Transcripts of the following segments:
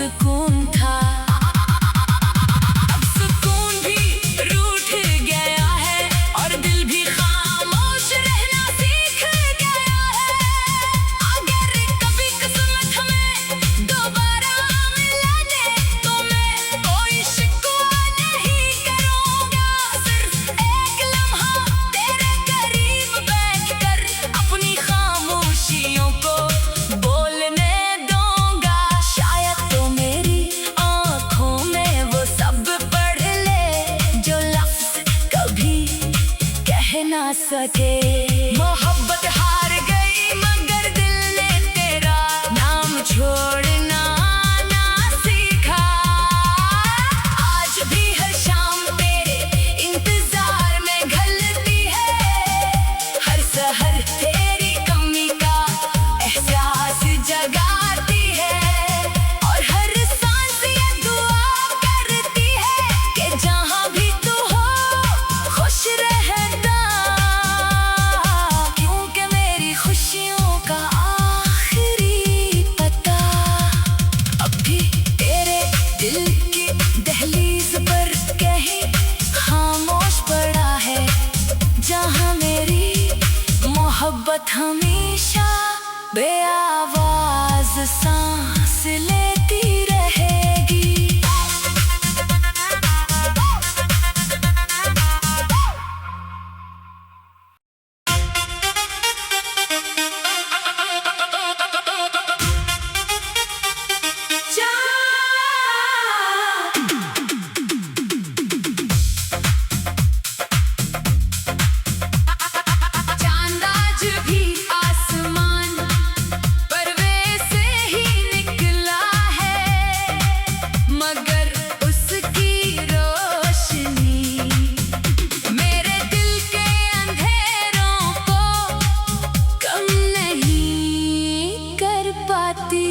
सुकून था। अब सुकून भी रूठ गया है और दिल भी खामोश रहना सीख गया है। अगर कभी किस्मत हमें दोबारा मिला दे तो मैं कोई शिकवा नहीं करूँगा। सिर्फ एक लम्हा तेरे करीब बैठकर अपनी खामोशियों को बोलने दूंगा। शायद तो मेरी आँखों में वो सब पढ़ ले जो लफ्ज़ कभी कह ना सके। मोहब्बत हार गई मगर दिल ने तेरा नाम छोड़ना ना सीखा। आज भी हर शाम तेरे इंतजार में घलती है। हर सहर तेरी कमी का एहसास जगाती है और हर सांस ये दुआ करती है कि जहाँ भी तू हो खुश रहना। क्योंकि मेरी खुशियों का आखिरी पता अब भी तेरे दिल की दहलीज पर कहीं खामोश पड़ा है, जहाँ मेरी मोहब्बत हमेशा बेआवाज सांस लेती रहेगी। चांद आज भी आसमान पर वैसे ही निकला है, मगर उसकी रोशनी मेरे दिल के अंधेरों को कम नहीं कर पाती।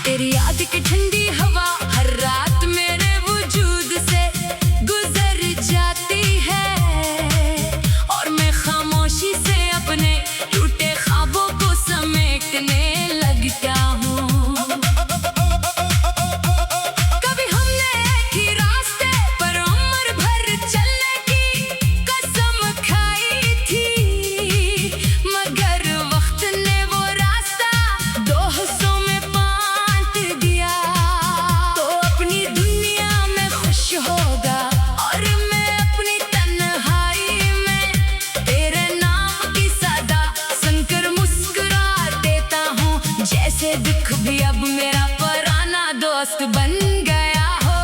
तेरी याद की ठंडी हवा हर रात मेरे वजूद से गुजर जाती है और मैं खामोशी से अपने टूटे ख्वाबों को समेटने लगता हूँ। कभी हमने एक ही रास्ते पर उम्र भर चलने की कसम खाई थी, मगर वक्त ने वो रास्ता दो हिस्सों में बांट दिया। तो अपनी दुनिया में खुश होगा और मैं अपनी तन्हाई में तेरे नाम की सदा सुनकर मुस्कुरा देता हूँ, जैसे दुख भी अब मेरा पुराना दोस्त बन गया हो।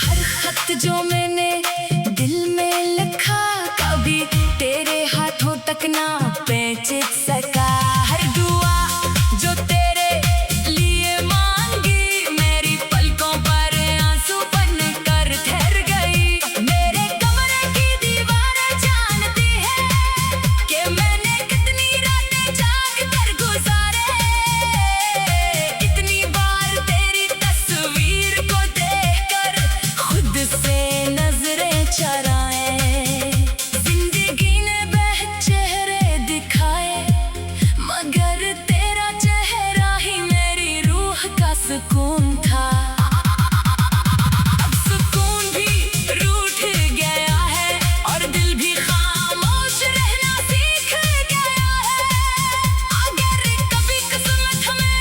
हर खत जो मैंने दिल में लिखा कभी तेरे हाथों तक ना पहुंच सका। हर दुआ जो तेरे लिए मांगी मेरी पलकों पर आंसू बन कर ठहर गई। मेरे कमरे की दीवारें जानती है कि मैंने कितनी रातें जाग कर गुजारे। इतनी बार तेरी तस्वीर को देखकर खुद से नजरें चुराए। जिंदगी ने बह चेहरे दिखाए मगर तेरा चेहरा ही मेरी रूह का सुकून था। अब सुकून भी रूठ गया है और दिल भी खामोश रहना सीख गया है। अगर कभी किस्मत हमें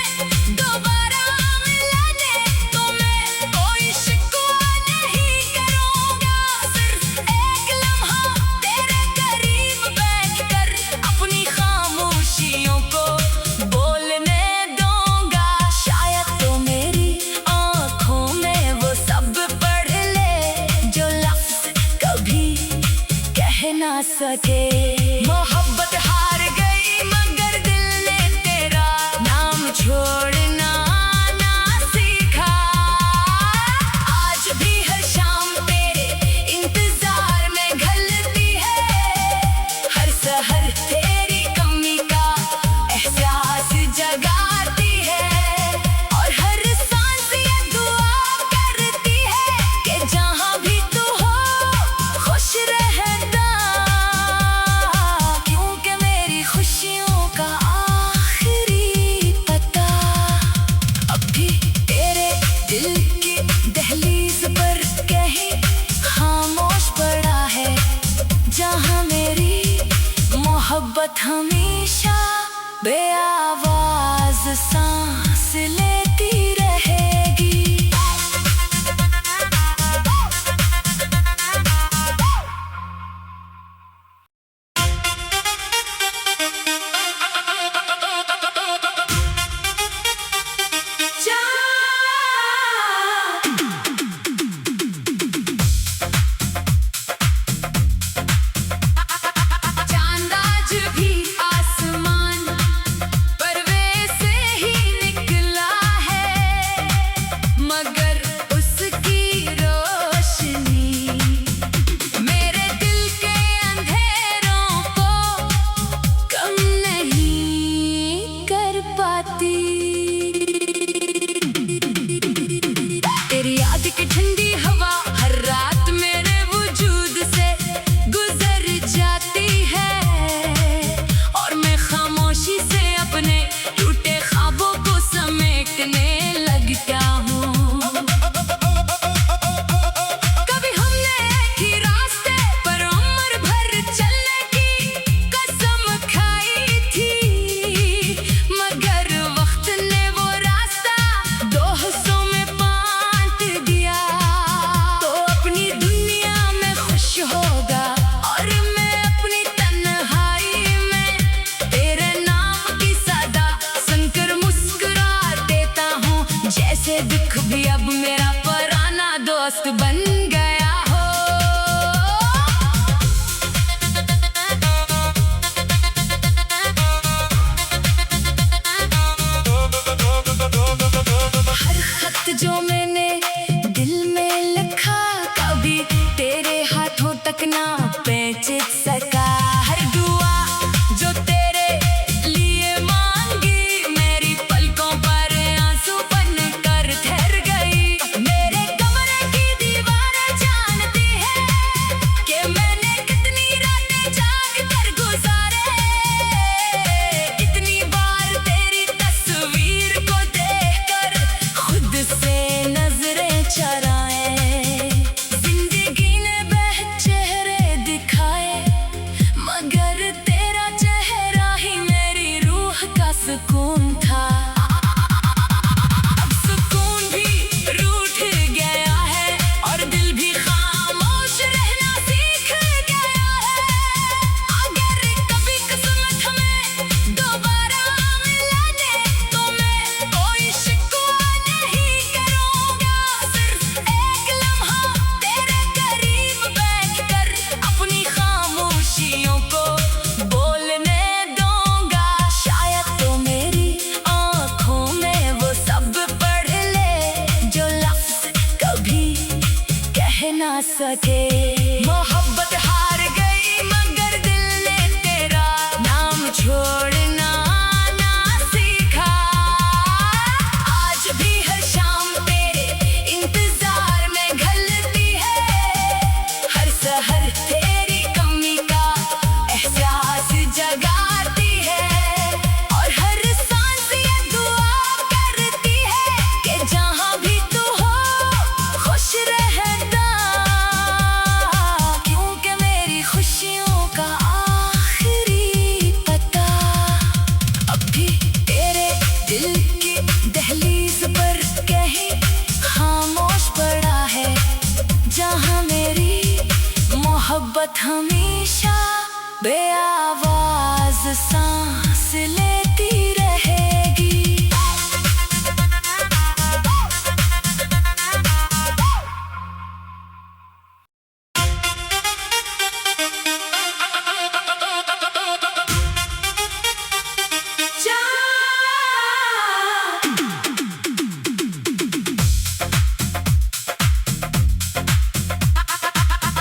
दोबारा मिला दे तो मैं कोई शिकवा नहीं करूँगा। सिर्फ एक लम्हा तेरे करीब बैठकर अपनी खामोशियों को बोलने दूंगा। शायद तो मेरी आँखों में वो सब पढ़ ले जो लफ्ज़ कभी कह ना सके। मोहब्बत हार गई मगर दिल ने तेरा नाम छोड़ना ना सीखा। आज भी हर शाम तेरे इंतजार में घलती है। हर सहर तेरी कमी का एहसास जगाती है और हर सांस ये दुआ करती है कि मोहब्बत हमेशा बेआवाज सांस लेती रहेगी। चांद आज भी आसमान परवे से ही निकला है, मगर उसकी रोशनी मेरे दिल के अंधेरों को कम नहीं कर पाती। तेरी याद की ठंडी हवा हर रात मेरे वजूद से गुजर जाती है, और मैं खामोशी से अपने टूटे ख्वाबों को समेटने लगता हूँ। कभी हमने एक ही रास्ते पर उम्र भर चलने की कसम खाई थी, मगर वक्त ने वो रास्ता दो हिस्सों में बांट दिया। तो अपनी दुनिया में खुश होगा और मैं अपनी तन्हाई में तेरे नाम की सदा सुनकर मुस्कुरा देता हूँ, जैसे दुख भी अब मेरा पुराना दोस्त बन गया हो। हर खत जो मैंने दिल में लिखा कभी तेरे हाथों तक ना पहुंच सका। हर दुआ जो तेरे लिए मांगी मेरी पलकों पर आंसू बन कर ठहर गई। मेरे कमरे की दीवारें जानती है कि मैंने कितनी रातें जाग कर गुजारे। इतनी बार तेरी तस्वीर को देखकर खुद से नजरें चुराए। जिंदगी ने बेह चेहरे दिखाए, मगर तेरा चेहरा ही मेरी रूह का सुकून था। अब सुकून भी रूठ गया है और दिल भी खामोश रहना सीख गया है। अगर कभी किस्मत हमें दोबारा मिला दे तो मैं कोई शिकवा नहीं करूँगा। सिर्फ एक लम्हा तेरे करीब बैठकर अपनी खामोशियों को बोलने दूंगा। शायद तो मेरी आँखों में वो सब पढ़ ले जो लफ्ज़ कभी कह ना सके। मोहब्बत हार गई मगर दिल ने तेरा नाम छोड़ना ना सीखा। आज भी हर शाम तेरे इंतजार में घलती है, हर सहर तेरी कमी का एहसास जगाती है, और हर सांस ये दुआ करती है कि जहाँ भी तू हो खुश रहता। क्योंकि मेरी खुशियों का आखिरी पता अब भी तेरे दिल की दहलीज पर कहीं खामोश पड़ा है, जहाँ मेरी मोहब्बत हमेशा बेआवाज सांस लेती रहेगी।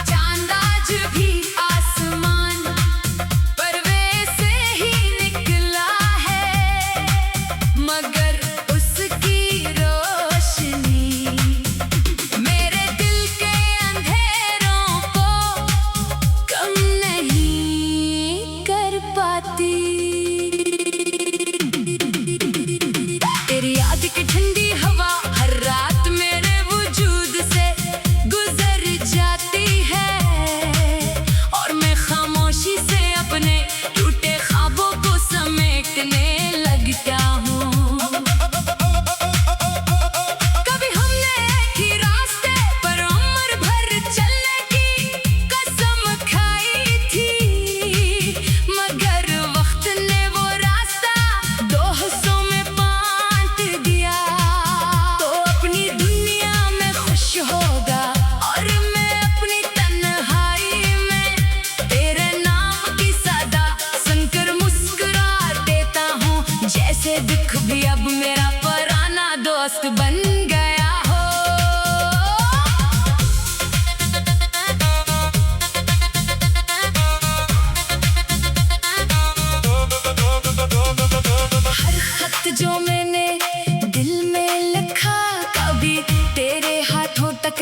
चांद आज भी आसमान परवे से ही निकला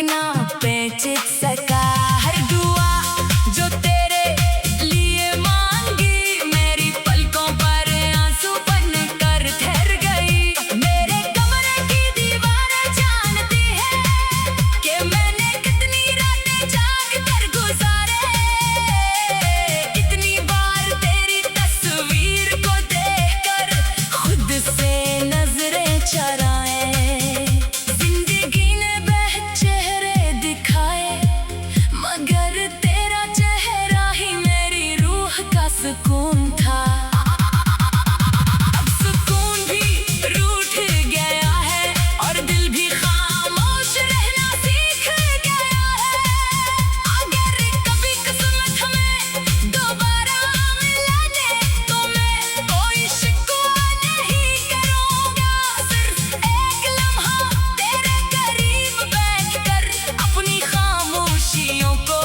ना पहचान सका। हर दुआ जो तेरे लिए मांगी मेरी पलकों पर आंसू बन कर ठहर गई। मेरे कमरे की दीवारें जानती है कि मैंने कितनी रातें जाग कर गुजारे। इतनी बार तेरी तस्वीर को देखकर खुद से नजरें चुराए। जिंदगी ने बेहद चेहरे दिखाए मगर तेरा चेहरा ही मेरी रूह का सुकून था। अब सुकून भी रूठ गया है और दिल भी खामोश रहना सीख गया है। अगर कभी किस्मत हमें दोबारा मिला दे तो मैं कोई शिकवा नहीं करूँगा। सिर्फ एक लम्हा तेरे करीब बैठकर अपनी खामोशियों को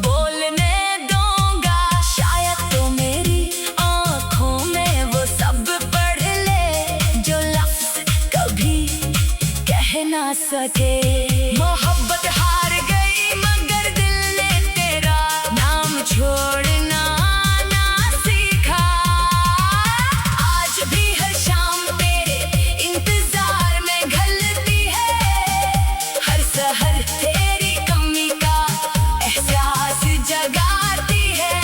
बोलने दूंगा। शायद तो मेरी आँखों में वो सब पढ़ ले जो लफ्ज़ कभी कह ना सके। मोहब्बत हार गई मगर दिल ने तेरा नाम छोड़ना ना सीखा। आज भी हर शाम तेरे इंतजार में घलती है। हर सहर तेरी कमी का एहसास जगाती है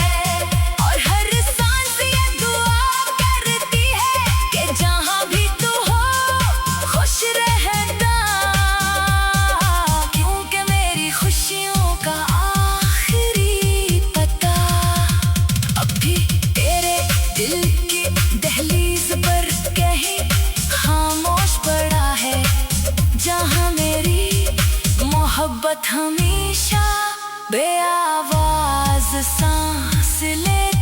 और हर सांस ये दुआ करती है कि जहाँ भी तू हो खुश रहना। क्योंकि मेरी खुशियों का आखिरी पता अब भी तेरे दिल की दहलीज पर कहीं खामोश पड़ा है। जहाँ मेरी मोहब्बत हमेशा बेआवाज सांस लेती